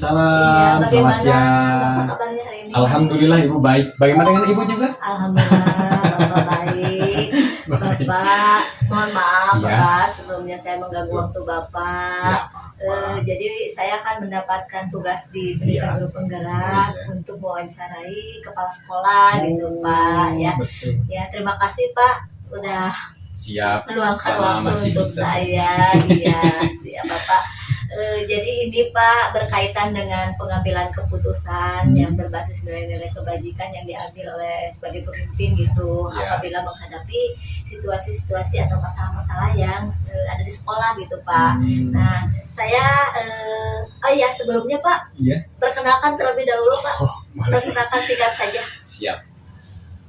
Waalaikumsalam. Iya, Selamat bagaimana siang. Bapak kabarnya hari ini? Alhamdulillah Ibu baik. Bagaimana dengan Ibu juga? Alhamdulillah, Bapak baik. Baik. Bapak, mohon maaf Iya. Bapak, sebelumnya saya mengganggu waktu Bapak. Ya, Jadi saya akan mendapatkan tugas di Iya. Pendidikan Guru Penggerak Iya. untuk mewawancarai kepala sekolah gitu Pak. Ya, Betul. ya terima kasih Pak udah Siap. meluangkan Selama waktu masih untuk bisa. saya. Iya, siap Bapak. Jadi ini Pak berkaitan dengan pengambilan keputusan yang berbasis nilai-nilai kebajikan yang diambil oleh sebagai pemimpin gitu Ya. apabila menghadapi situasi-situasi atau masalah-masalah yang ada di sekolah gitu Pak. Nah, saya sebelumnya Pak Iya. perkenalkan terlebih dahulu Pak. Oh, boleh. Perkenalkan singkat saja. Siap.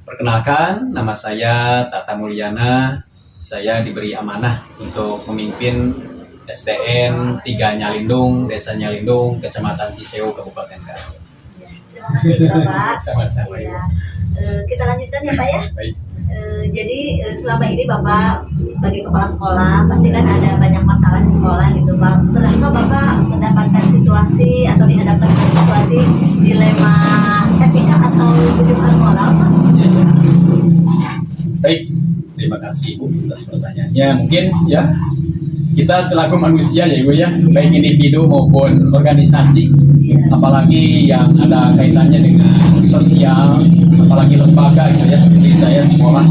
Perkenalkan, nama saya Tata Mulyana. Saya diberi amanah untuk memimpin SDN 3 Nyalindung, Desa Nyalindung, Kecamatan Cisewu, Kabupaten Garut. Ya, terima kasih Bapak. Sama-sama. Ya. Kita lanjutkan ya Pak ya. Baik. Jadi selama ini Bapak sebagai kepala sekolah pasti kan ada banyak masalah di sekolah gitu Pak. Pernah Bapak mendapatkan situasi atau dihadapkan dengan situasi dilema etika atau kejujuran moral Pak? Baik, terima kasih Ibu atas pertanyaannya. Mungkin ya kita selaku manusia ya Ibu ya, baik individu maupun organisasi, apalagi yang ada kaitannya dengan sosial, apalagi lembaga gitu ya, seperti saya sekolah,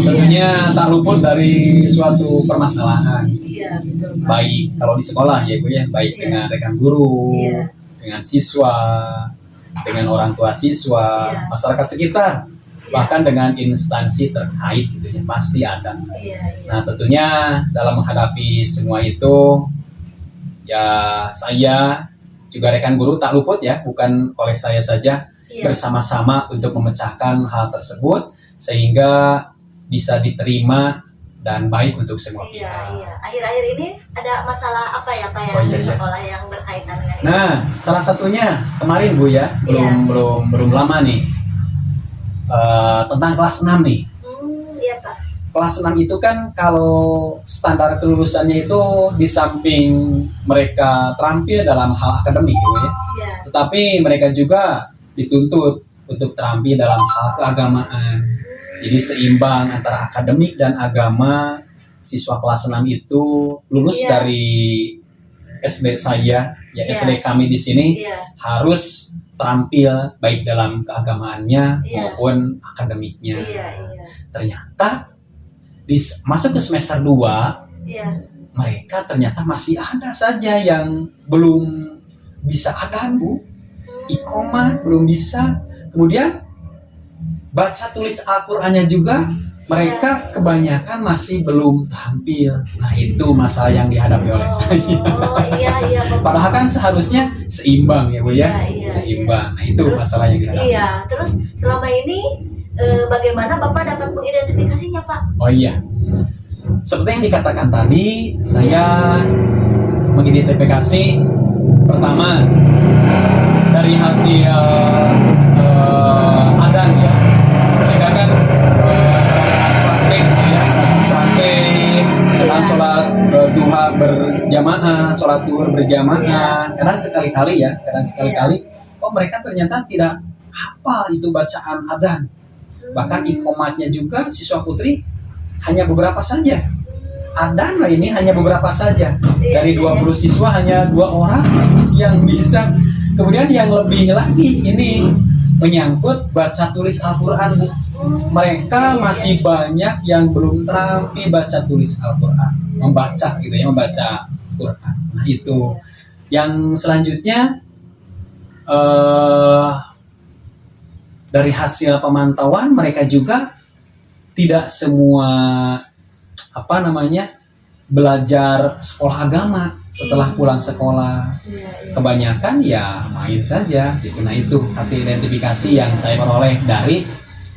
tentunya tak luput dari suatu permasalahan. Iya betul Pak. Baik kalau di sekolah ya Ibu ya, baik Iya. dengan rekan guru, Iya. dengan siswa, dengan orang tua siswa, Iya. masyarakat sekitar, bahkan dengan instansi terkait gitu ya, pasti ada. Iya. Nah tentunya dalam menghadapi semua itu ya saya juga rekan guru tak luput ya, bukan oleh saya saja, Iya. bersama-sama untuk memecahkan hal tersebut sehingga bisa diterima dan baik untuk semua Iya, pihak. iya. Akhir-akhir ini ada masalah apa ya Pak ya Oh, iya, di iya. sekolah yang berkaitan dengan ini? Nah salah satunya kemarin Bu ya, belum lama nih, tentang kelas 6 nih. Iya Pak. Kelas 6 itu kan kalau standar kelulusannya itu di samping mereka terampil dalam hal akademik gitu ya, Iya. tetapi mereka juga dituntut untuk terampil dalam hal keagamaan. Jadi seimbang antara akademik dan agama. Siswa kelas 6 itu lulus Iya. dari SD saya, ya Iya. SD kami di sini Iya. harus terampil baik dalam keagamaannya Iya. maupun akademiknya. Iya, iya. Ternyata masuk ke semester 2 Iya. mereka ternyata masih ada saja yang belum bisa adan Bu, iqomah belum bisa, kemudian baca tulis Al-Qur'annya juga mereka kebanyakan masih belum tampil. Nah itu masalah yang dihadapi oleh saya. Oh iya iya Bapak. Padahal kan seharusnya seimbang ya Bu ya, Iya, iya, seimbang. Nah itu Terus, masalah yang dihadapi. Iya, terus selama ini bagaimana Bapak dapat mengidentifikasinya Pak? Oh iya, seperti yang dikatakan tadi, saya mengidentifikasi pertama dari hasil adan ya. Mereka kan praktek ya, praktek tentang sholat duha berjamaah, sholat duhur berjamaah. Kadang sekali-kali ya, oh mereka ternyata tidak hafal itu bacaan adan. Bahkan iqomatnya juga siswa putri hanya beberapa saja. Adan lah ini hanya beberapa saja. Dari 20 siswa hanya 2 orang yang bisa. Kemudian yang lebih lagi ini menyangkut baca tulis Al-Qur'an Bu. Mereka masih banyak yang belum terampil baca tulis Al-Qur'an, membaca gitu ya, membaca Quran. Nah itu. Yang selanjutnya dari hasil pemantauan mereka juga tidak semua belajar sekolah agama setelah pulang sekolah. Kebanyakan ya main saja gitu. Nah itu hasil identifikasi yang saya peroleh dari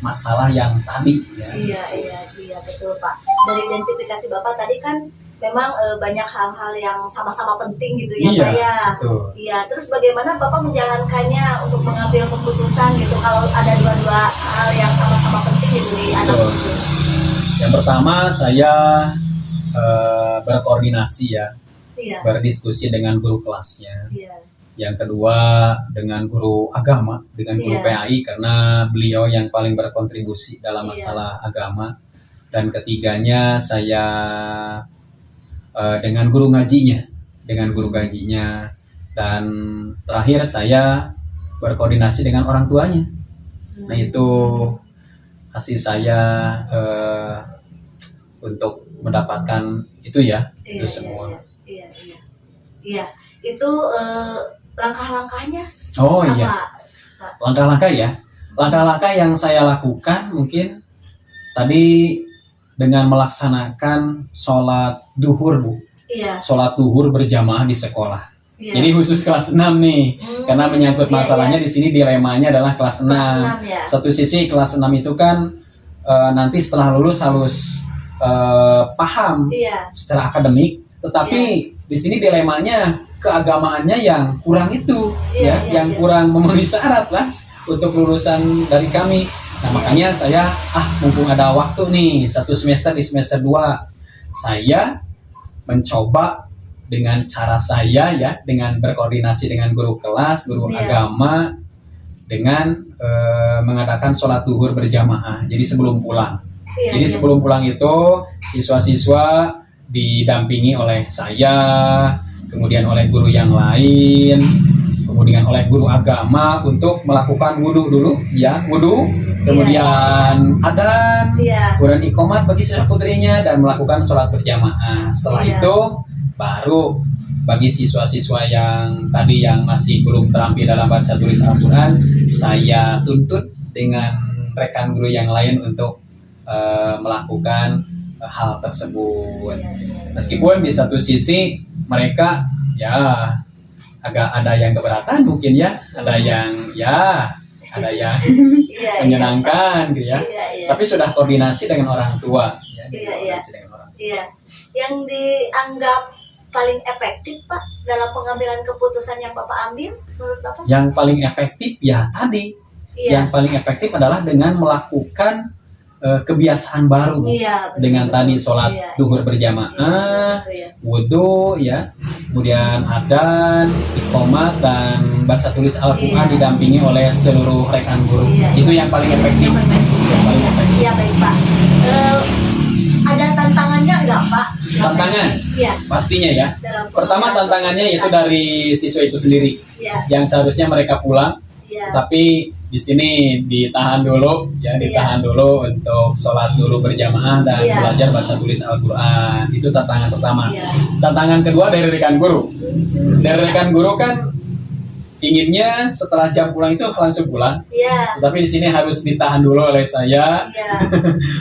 masalah yang tadi ya. Iya betul Pak. Dari identifikasi Bapak tadi kan memang banyak hal-hal yang sama-sama penting gitu ya Iya, Pak ya. betul. Iya, terus bagaimana Bapak menjalankannya untuk mengambil keputusan gitu kalau ada dua-dua hal yang sama-sama penting gitu di anak Betul. itu? Yang pertama saya berkoordinasi ya, Iya. berdiskusi dengan guru kelasnya. Iya. Yang kedua dengan guru agama, dengan guru Iya. PAI karena beliau yang paling berkontribusi dalam Iya. masalah agama. Dan ketiganya saya dengan guru ngajinya, dan terakhir saya berkoordinasi dengan orang tuanya. Nah itu hasil saya untuk mendapatkan itu ya, Iya, itu semua. Iya. Iya. Itu langkah-langkahnya Oh apa, iya, Pak? langkah-langkah yang saya lakukan mungkin tadi dengan melaksanakan sholat duhur, Bu. Iya. Sholat duhur berjamaah di sekolah. Iya. Jadi khusus kelas 6 nih, karena menyangkut masalahnya di sini dilemanya adalah kelas 6. Kelas 6 ya. Satu sisi kelas 6 itu kan nanti setelah lulus harus paham Iya. secara akademik, tetapi di sini dilemanya keagamaannya yang kurang itu, Iya, ya, yang kurang memenuhi syarat lah untuk lulusan dari kami. Nah makanya saya mumpung ada waktu nih 1 semester di semester 2, saya mencoba dengan cara saya ya, dengan berkoordinasi dengan guru kelas, guru Iya. agama, dengan mengadakan sholat duhur berjamaah. Jadi sebelum pulang. Iya. Jadi sebelum pulang itu siswa-siswa didampingi oleh saya, kemudian oleh guru yang lain, kemudian oleh guru agama untuk melakukan wudhu dulu, ya wudhu, kemudian adzan, Iya. kemudian iqomat bagi siswa putrinya dan melakukan sholat berjamaah. Setelah Iya. itu baru bagi siswa-siswa yang tadi yang masih belum terampil dalam baca tulis Al-Quran, saya tuntut dengan rekan guru yang lain untuk melakukan hal tersebut. Meskipun di satu sisi mereka ya agak ada yang keberatan mungkin ya, ada yang Iya, menyenangkan gitu ya. Iya. Tapi sudah koordinasi dengan orang tua ya, Iya. koordinasi dengan orang tua. Iya. Yang dianggap paling efektif, Pak, dalam pengambilan keputusan yang Bapak ambil menurut Bapak? Yang paling efektif ya tadi. Iya. Yang paling efektif adalah dengan melakukan kebiasaan baru. Iya, betul, Dengan betul. tadi sholat Iya, duhur berjamaah, Iya. wudhu ya, kemudian adzan, iqomat dan baca tulis Al-Quran Iya. didampingi oleh seluruh rekan guru. Iya. Itu yang paling efektif. Yang paling efektif. Iya, baik, Pak. Ada tantangannya enggak, Pak? Tantangan? Iya. Pastinya ya. Dalam Pertama pengambilan tantangannya itu keputusan. dari siswa itu sendiri, Iya. yang seharusnya mereka pulang, Iya. tapi di sini ditahan dulu ya, ditahan dulu untuk sholat dulu berjamaah dan Iya. belajar baca tulis Al-Quran. Itu tantangan pertama. Iya. Tantangan kedua dari rekan guru. Dari rekan guru kan inginnya setelah jam pulang itu langsung pulang, Iya. tetapi di sini harus ditahan dulu oleh saya Iya.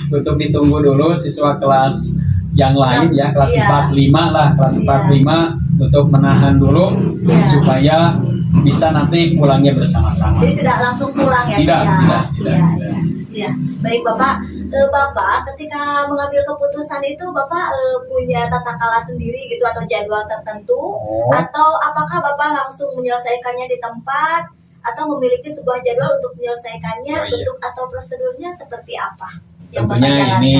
untuk ditunggu dulu siswa kelas yang lain ya, kelas Iya. 45 lah, kelas Iya. 45 untuk menahan dulu Iya. supaya bisa nanti pulangnya bersama-sama. Jadi tidak langsung pulang ya? Tidak, Pak, ya? tidak. Iya. Baik, Bapak. Bapak ketika mengambil keputusan itu Bapak punya tata kala sendiri gitu atau jadwal tertentu, Oh. atau apakah Bapak langsung menyelesaikannya di tempat atau memiliki sebuah jadwal untuk menyelesaikannya? Oh, iya. Bentuk atau prosedurnya seperti apa yang Bapak Tentunya jalankan? ini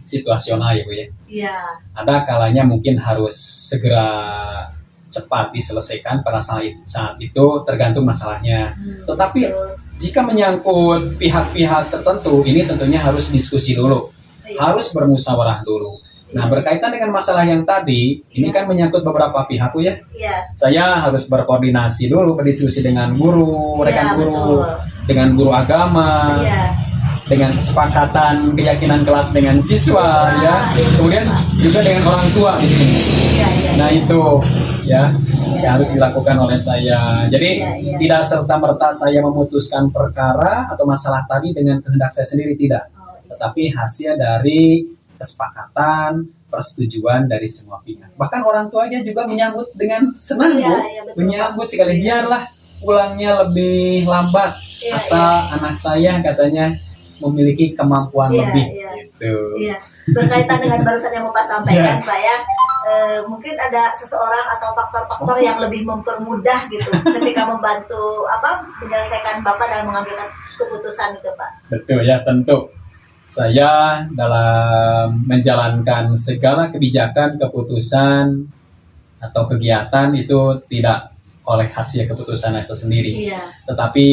situasional ya Bu ya. Iya. Ada kalanya mungkin harus segera cepat diselesaikan pada saat itu tergantung masalahnya. Tetapi Betul. jika menyangkut pihak-pihak tertentu, ini tentunya harus diskusi dulu, Iya. harus bermusyawarah dulu. Nah, berkaitan dengan masalah yang tadi, ini kan menyangkut beberapa pihak Bu ya. Iya. Saya harus berkoordinasi dulu, berdiskusi dengan guru, rekan Iya, guru, betul. dengan guru agama, Iya. dengan kesepakatan keyakinan kelas dengan siswa, ya. Iya. Kemudian juga dengan orang tua di sini. Iya. Iya. Nah itu ya yang harus dilakukan oleh saya. Jadi Iya. tidak serta-merta saya memutuskan perkara atau masalah tadi dengan kehendak saya sendiri, tidak. Oh, iya. Tetapi hasil dari kesepakatan, persetujuan dari semua pihak. Bahkan orang tuanya juga menyambut dengan senang, Iya, Bu. iya, betul, Menyambut Pak. sekali. Iya. Biarlah pulangnya lebih lambat, Iya, asal anak saya katanya memiliki kemampuan Iya, lebih. iya. Gitu. Iya, berkaitan dengan barusan yang Bapak sampaikan, Pak ya, mungkin ada seseorang atau faktor-faktor yang lebih mempermudah gitu ketika membantu menyelesaikan Bapak dalam mengambil keputusan itu, Pak. Betul ya, tentu. Saya dalam menjalankan segala kebijakan, keputusan, atau kegiatan itu tidak oleh hasil keputusan saya sendiri. Iya. Tetapi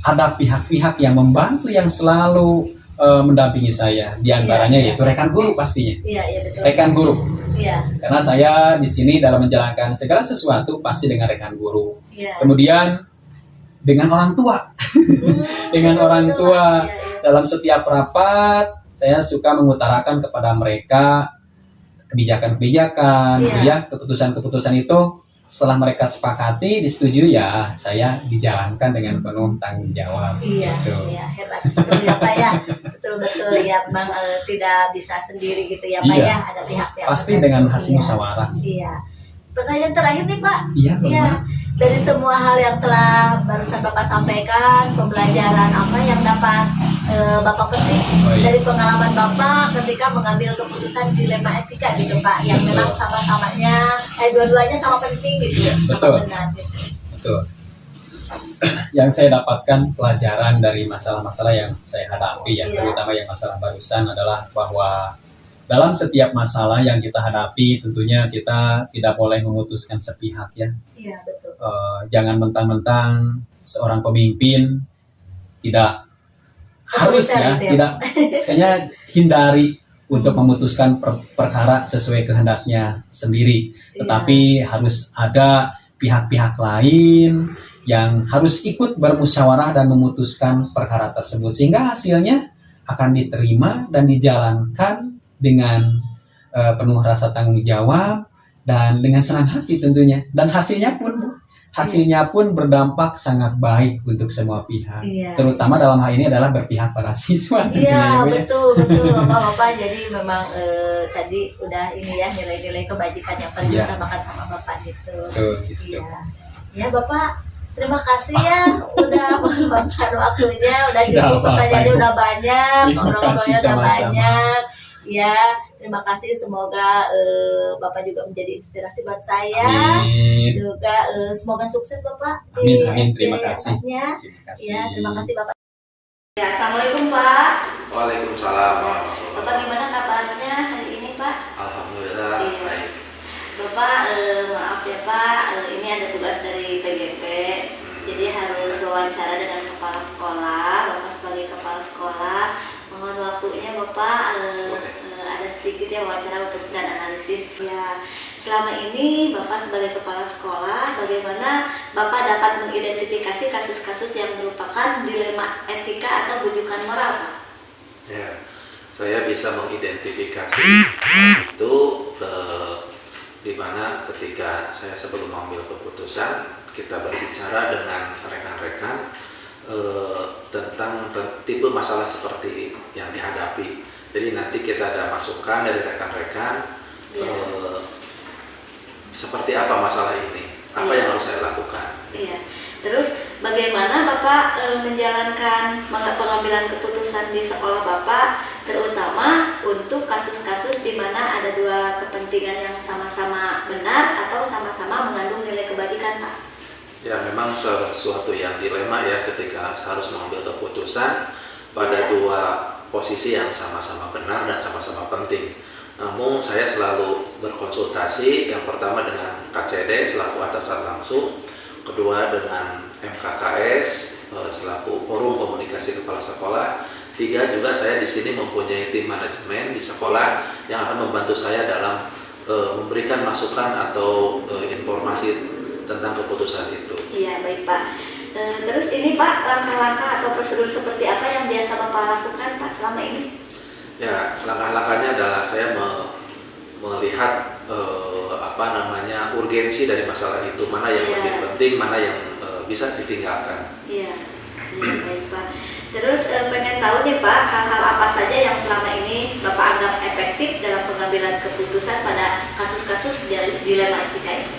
ada pihak-pihak yang membantu yang selalu mendampingi saya. Di antaranya Iya. yaitu rekan guru pastinya. Iya, iya betul. Rekan guru. Iya. Karena saya di sini dalam menjalankan segala sesuatu pasti dengan rekan guru. Iya. Kemudian dengan orang tua. Dengan betul, orang betul, tua Pak. Iya, iya. dalam setiap rapat saya suka mengutarakan kepada mereka kebijakan-kebijakan, Iya. ya keputusan-keputusan itu setelah mereka sepakati, disetujui ya saya dijalankan dengan penuh tanggung jawab. Iya, Gitu. iya hebat betul ya Pak ya, betul ya Bang, tidak bisa sendiri gitu ya Pak Iya. ya, ada pihak-pihak Pasti tertentu. dengan hasil Iya. musyawarah. Iya. Pertanyaan terakhir nih Pak. Iya, Iya. Dari semua hal yang telah barusan Bapak sampaikan, pembelajaran apa yang dapat Bapak petik Oh, iya. dari pengalaman Bapak ketika mengambil keputusan dilema etika gitu Pak, yang Betul. memang sama-samanya, dua-duanya sama penting gitu, Iya, sama betul. benar gitu. Betul. Yang saya dapatkan pelajaran dari masalah-masalah yang saya hadapi ya, Iya. terutama yang masalah barusan adalah bahwa dalam setiap masalah yang kita hadapi tentunya kita tidak boleh memutuskan sepihak ya. Iya betul. Jangan mentang-mentang seorang pemimpin tidak harus ya, Otoriter gitu ya. tidak, kayaknya hindari untuk memutuskan perkara sesuai kehendaknya sendiri. Iya. Tetapi harus ada pihak-pihak lain yang harus ikut bermusyawarah dan memutuskan perkara tersebut sehingga hasilnya akan diterima dan dijalankan dengan penuh rasa tanggung jawab dan dengan senang hati tentunya. Dan hasilnya pun berdampak sangat baik untuk semua pihak. Iya. Terutama dalam hal ini adalah berpihak pada siswa tentunya, Iya Bu, ya. betul Bapak-bapak, jadi memang tadi udah ini ya nilai-nilai kebajikan yang tadi Iya. ditambahkan sama Bapak gitu. Betul, gitu. Iya. Ya Bapak, terima kasih ya udah meluangkan waktunya, udah Tidak cukup, apa-apa, pertanyaannya Ibu. udah banyak, Terima ngobrol-ngobrolnya kasih, udah sama-sama. banyak. Ya, terima kasih, semoga Bapak juga menjadi inspirasi buat saya. Amin. Juga semoga sukses Bapak Amin, di amin. SD Terima kasih. anaknya. Terima kasih. Ya, terima kasih Bapak. Ya, Assalamualaikum Pak. Waalaikumsalam warahmatullahi Bapak gimana kabarnya hari ini Pak? Alhamdulillah Iya. baik. Bapak maaf ya Pak, ini ada tugas dari PGP. Jadi harus wawancara dengan kepala sekolah. Bapak sebagai kepala sekolah, mohon waktunya Bapak ada sedikit ya wawancara untuk dan analisis. Ya, selama ini Bapak sebagai kepala sekolah, bagaimana Bapak dapat mengidentifikasi kasus-kasus yang merupakan dilema etika atau bujukan moral, Pak? Ya, saya bisa mengidentifikasi itu di mana ketika saya sebelum mengambil keputusan kita berbicara dengan rekan-rekan tentang tipe masalah seperti yang dihadapi. Jadi nanti kita ada masukan dari rekan-rekan seperti apa masalah ini, apa yang harus saya lakukan. Iya. Terus bagaimana Bapak menjalankan pengambilan keputusan di sekolah Bapak, terutama untuk kasus-kasus di mana ada dua kepentingan yang sama-sama benar atau sama-sama mengandung nilai kebajikan, Pak? Ya, memang sesuatu yang dilema ya ketika harus mengambil keputusan pada dua posisi yang sama-sama benar dan sama-sama penting. Namun saya selalu berkonsultasi, yang pertama dengan KCD selaku atasan langsung, kedua dengan MKKS selaku forum komunikasi kepala sekolah, tiga juga saya di sini mempunyai tim manajemen di sekolah yang akan membantu saya dalam memberikan masukan atau informasi tentang keputusan itu. Iya, baik Pak. Terus ini Pak, langkah-langkah atau prosedur seperti apa yang biasa Bapak lakukan Pak selama ini? Ya, langkah-langkahnya adalah saya melihat urgensi dari masalah itu, mana yang lebih penting, mana yang bisa ditinggalkan. Iya, baik Pak. Terus pengen tahu nih Pak, hal-hal apa saja yang selama ini Bapak anggap efektif dalam pengambilan keputusan pada kasus-kasus dilema etika itu?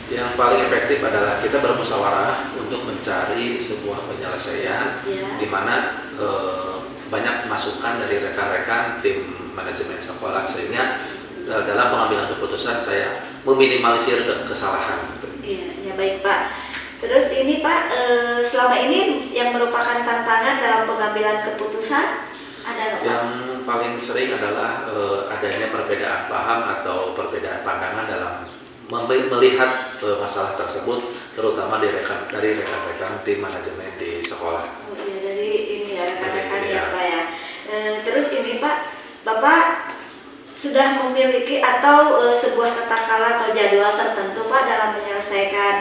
Yang paling efektif adalah kita bermusyawarah untuk mencari sebuah penyelesaian di mana banyak masukan dari rekan-rekan tim manajemen sekolah, sehingga dalam pengambilan keputusan saya meminimalisir kesalahan. Iya, baik Pak. Terus ini Pak, selama ini yang merupakan tantangan dalam pengambilan keputusan ada nggak Pak? Yang paling sering adalah adanya perbedaan paham atau perbedaan pandangan dalam melihat masalah tersebut, terutama dari rekan-rekan tim manajemen di sekolah. Oh iya, dari ini ya rekan-rekan Iya. ya Pak ya. Terus ini Pak, Bapak sudah memiliki atau sebuah tata cara atau jadwal tertentu Pak dalam menyelesaikan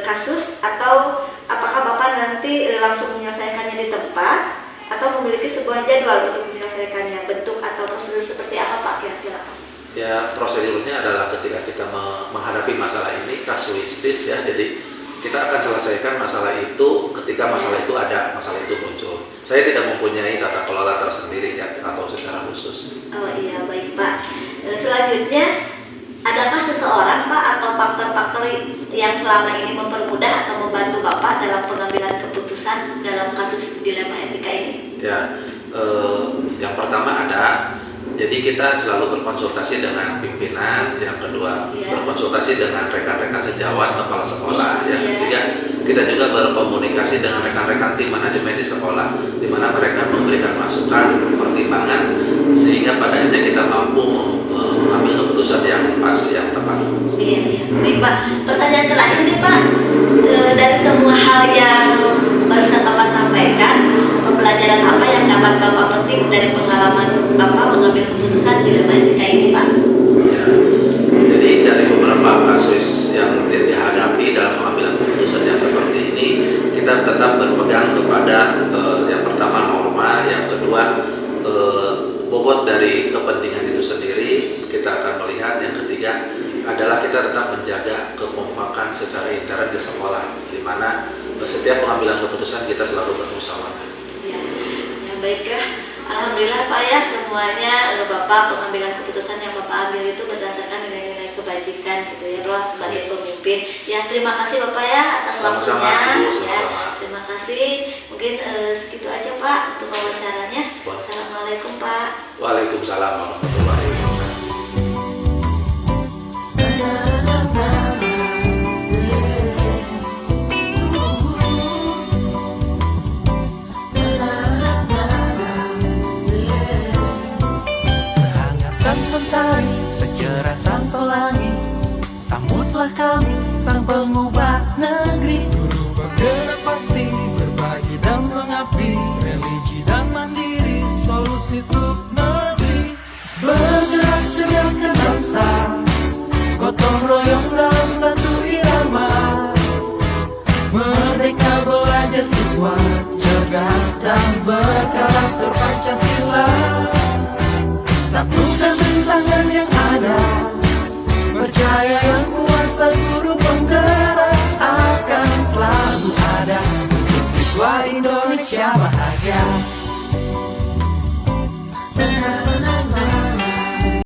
kasus, atau apakah Bapak nanti langsung menyelesaikannya di tempat atau memiliki sebuah jadwal untuk menyelesaikannya, bentuk atau prosedur seperti apa Pak kira-kira Pak? Ya, prosedurnya adalah ketika kita menghadapi masalah ini kasuistis ya, jadi kita akan selesaikan masalah itu ketika masalah itu ada, masalah itu muncul. Saya tidak mempunyai tata kelola tersendiri ya, atau secara khusus. Oh iya, baik Pak. Selanjutnya, adakah seseorang Pak atau faktor-faktor yang selama ini mempermudah atau membantu Bapak dalam pengambilan keputusan dalam kasus dilema etika ini? Ya, yang pertama ada, jadi kita selalu berkonsultasi dengan pimpinan. Yang kedua, berkonsultasi dengan rekan-rekan sejawat kepala sekolah. Yang ketiga, kita juga berkomunikasi dengan rekan-rekan tim manajemen di sekolah, di mana mereka memberikan masukan, pertimbangan, sehingga pada akhirnya kita mampu mengambil keputusan yang pas, yang tepat. Iya, baik Pak. Pertanyaan terakhir nih Pak, dari semua hal yang barusan Bapak sampaikan, pembelajaran apa yang dapat Bapak petik dari pengalaman Bapak mengambil keputusan dilema etika ini Pak? Ya, jadi dari beberapa kasus yang dihadapi dalam pengambilan keputusan yang seperti ini, kita tetap berpegang kepada yang pertama norma, yang kedua bobot dari kepentingan itu sendiri kita akan melihat, yang ketiga adalah kita tetap menjaga kekompakan secara intern di sekolah, di mana setiap pengambilan keputusan kita selalu bermusyawarah. Ya, baiklah. Alhamdulillah Pak ya, semuanya Bapak pengambilan keputusan yang Bapak ambil itu berdasarkan nilai-nilai kebajikan gitu ya Pak sebagai pemimpin. Ya, terima kasih Bapak ya atas waktunya. Ya, terima kasih. Mungkin segitu aja Pak untuk wawancaranya. Assalamualaikum Pak. Waalaikumsalam warahmatullahi wabarakatuh. Sang mentari, secerah sang pelangi, sambutlah kami, sang pengubah negeri. Guru bergerak pasti, berbagi dan mengabdi, religi dan mandiri, solusi untuk negeri. Bergerak cerdaskan bangsa, gotong royong dalam satu irama. Merdeka belajar siswa, cerdas dan berkarakter Pancasila. Taklukkan rintangan yang ada, percaya yang kuasa guru penggerak akan selalu ada untuk siswa Indonesia bahagia.